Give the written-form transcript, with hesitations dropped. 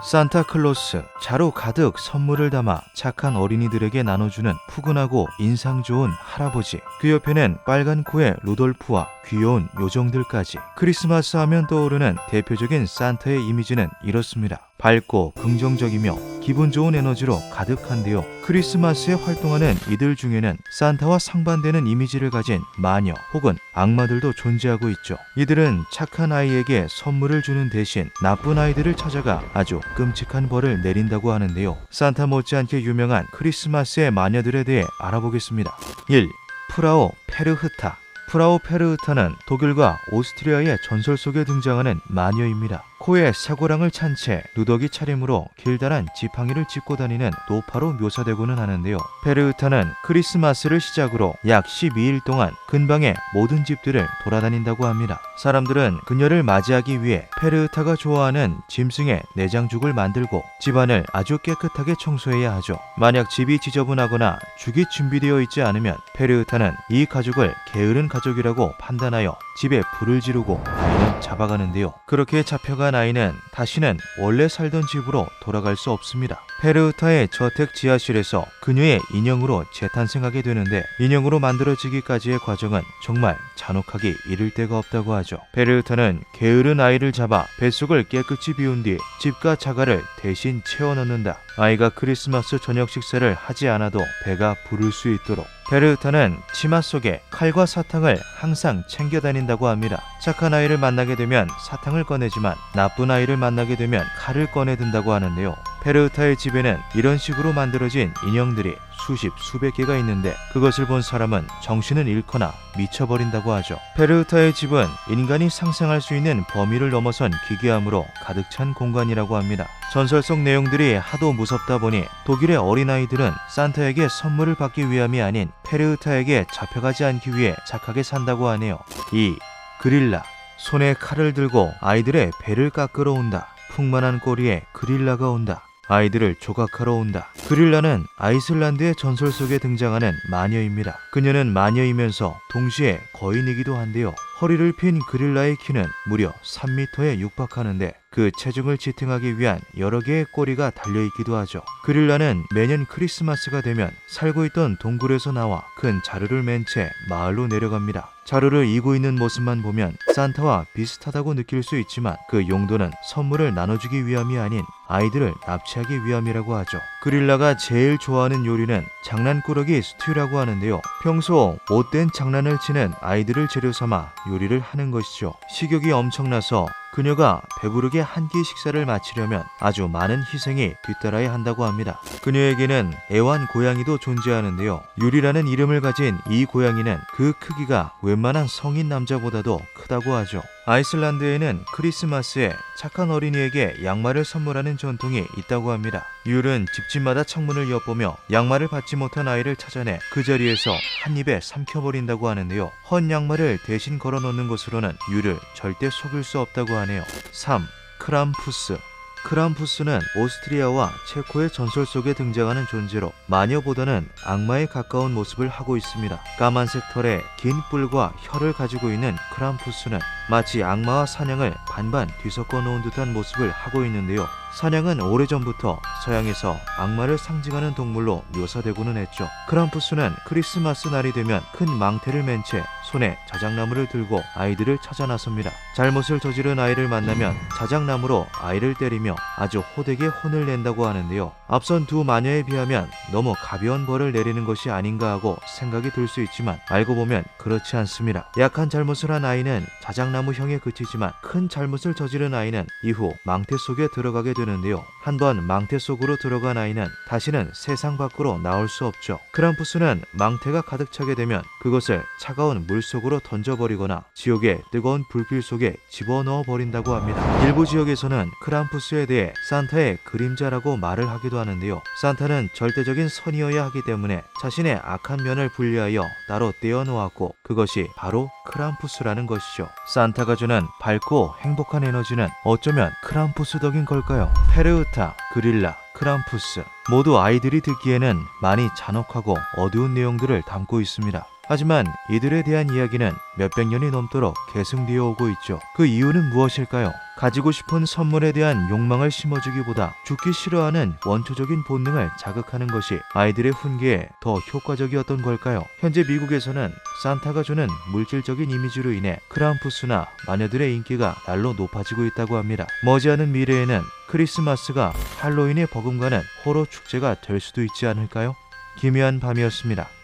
산타클로스, 자루 가득 선물을 담아 착한 어린이들에게 나눠주는 푸근하고 인상 좋은 할아버지. 그 옆에는 빨간 코의 루돌프와 귀여운 요정들까지. 크리스마스 하면 떠오르는 대표적인 산타의 이미지는 이렇습니다. 밝고 긍정적이며 기분 좋은 에너지로 가득한데요. 크리스마스에 활동하는 이들 중에는 산타와 상반되는 이미지를 가진 마녀 혹은 악마들도 존재하고 있죠. 이들은 착한 아이에게 선물을 주는 대신 나쁜 아이들을 찾아가 아주 끔찍한 벌을 내린다고 하는데요. 산타 못지않게 유명한 크리스마스의 마녀들에 대해 알아보겠습니다. 1. 프라오 페르흐타. 프라오 페르흐타는 독일과 오스트리아의 전설 속에 등장하는 마녀입니다. 코에 쇠고랑을 찬 채 누더기 차림으로 길다란 지팡이를 짚고 다니는 노파로 묘사되고는 하는데요. 페르흐타는 크리스마스를 시작으로 약 12일 동안 근방의 모든 집들을 돌아다닌다고 합니다. 사람들은 그녀를 맞이하기 위해 페르흐타가 좋아하는 짐승의 내장죽을 만들고 집안을 아주 깨끗하게 청소해야 하죠. 만약 집이 지저분하거나 죽이 준비되어 있지 않으면 페르흐타는 이 가족을 게으른 가족이라고 판단하여 집에 불을 지르고 아이는 잡아가는데요. 그렇게 잡혀간 아이는 다시는 원래 살던 집으로 돌아갈 수 없습니다. 페르흐타의 저택 지하실에서 그녀의 인형으로 재탄생하게 되는데 인형으로 만들어지기까지의 과정은 정말 잔혹하기 이를 데가 없다고 하죠. 페르흐타는 게으른 아이를 잡아 뱃속을 깨끗이 비운 뒤 집과 자갈을 대신 채워 넣는다. 아이가 크리스마스 저녁 식사를 하지 않아도 배가 부를 수 있도록. 페르흐타는 치마 속에 칼과 사탕을 항상 챙겨 다닌다고 합니다. 착한 아이를 만나게 되면 사탕을 꺼내지만 나쁜 아이를 만나게 되면 칼을 꺼내든다고 하는데요. 페르흐타의 집에는 이런 식으로 만들어진 인형들이 수십 수백 개가 있는데 그것을 본 사람은 정신을 잃거나 미쳐버린다고 하죠. 페르흐타의 집은 인간이 상상할 수 있는 범위를 넘어선 기괴함으로 가득 찬 공간이라고 합니다. 전설 속 내용들이 하도 무섭다 보니 독일의 어린아이들은 산타에게 선물을 받기 위함이 아닌 페르흐타에게 잡혀가지 않기 위해 착하게 산다고 하네요. 2. 그릴라. 손에 칼을 들고 아이들의 배를 깎으러 온다. 풍만한 꼬리에 그릴라가 온다. 아이들을 조각하러 온다. 그릴라는 아이슬란드의 전설 속에 등장하는 마녀입니다. 그녀는 마녀이면서 동시에 거인이기도 한데요. 허리를 핀 그릴라의 키는 무려 3m에 육박하는데 그 체중을 지탱하기 위한 여러 개의 꼬리가 달려있기도 하죠. 그릴라는 매년 크리스마스가 되면 살고 있던 동굴에서 나와 큰 자루를 맨 채 마을로 내려갑니다. 자루를 이고 있는 모습만 보면 산타와 비슷하다고 느낄 수 있지만 그 용도는 선물을 나눠주기 위함이 아닌 아이들을 납치하기 위함이라고 하죠. 그릴라가 제일 좋아하는 요리는 장난꾸러기 스튜라고 하는데요. 평소 못된 장난을 치는 아이들을 재료 삼아 요리를 하는 것이죠. 식욕이 엄청나서 그녀가 배부르게 한 끼 식사를 마치려면 아주 많은 희생이 뒤따라야 한다고 합니다. 그녀에게는 애완 고양이도 존재하는데요. 유리라는 이름을 가진 이 고양이는 그 크기가 웬만한 성인 남자보다도 크다고 하죠. 아이슬란드에는 크리스마스에 착한 어린이에게 양말을 선물하는 전통이 있다고 합니다. 율은 집집마다 창문을 엿보며 양말을 받지 못한 아이를 찾아내 그 자리에서 한 입에 삼켜버린다고 하는데요. 헌 양말을 대신 걸어놓는 것으로는 율을 절대 속일 수 없다고 하네요. 3. 크람푸스. 크람푸스는 오스트리아와 체코의 전설 속에 등장하는 존재로 마녀보다는 악마에 가까운 모습을 하고 있습니다. 까만색 털에 긴 뿔과 혀를 가지고 있는 크람푸스는 마치 악마와 사냥을 반반 뒤섞어 놓은 듯한 모습을 하고 있는데요. 사냥은 오래전부터 서양에서 악마를 상징하는 동물로 묘사되고는 했죠. 크람푸스는 크리스마스 날이 되면 큰 망태를 맨 채 손에 자작나무를 들고 아이들을 찾아 나섭니다. 잘못을 저지른 아이를 만나면 자작나무로 아이를 때리며 아주 호되게 혼을 낸다고 하는데요. 앞선 두 마녀에 비하면 너무 가벼운 벌을 내리는 것이 아닌가 하고 생각이 들 수 있지만 알고 보면 그렇지 않습니다. 약한 잘못을 한 아이는 자작나무형에 그치지만 큰 잘못을 저지른 아이는 이후 망태 속에 들어가게 되는데요. 한번 망태 속으로 들어간 아이는 다시는 세상 밖으로 나올 수 없죠. 크람푸스는 망태가 가득 차게 되면 그것을 차가운 물 속으로 던져버리거나 지옥의 뜨거운 불길 속에 집어넣어 버린다고 합니다. 일부 지역에서는 크람푸스에 대해 산타의 그림자라고 말을 하기도 하는데요. 산타는 절대적인 선이어야 하기 때문에 자신의 악한 면을 분리하여 따로 떼어 놓았고 그것이 바로 크람푸스라는 것이죠. 산타가 주는 밝고 행복한 에너지는 어쩌면 크람푸스 덕인 걸까요? 페르흐타, 그릴라, 크람푸스 모두 아이들이 듣기에는 많이 잔혹하고 어두운 내용들을 담고 있습니다. 하지만 이들에 대한 이야기는 몇백 년이 넘도록 계승되어 오고 있죠. 그 이유는 무엇일까요? 가지고 싶은 선물에 대한 욕망을 심어주기보다 죽기 싫어하는 원초적인 본능을 자극하는 것이 아이들의 훈계에 더 효과적이었던 걸까요? 현재 미국에서는 산타가 주는 물질적인 이미지로 인해 크람푸스나 마녀들의 인기가 날로 높아지고 있다고 합니다. 머지않은 미래에는 크리스마스가 할로윈에 버금가는 호러 축제가 될 수도 있지 않을까요? 기묘한 밤이었습니다.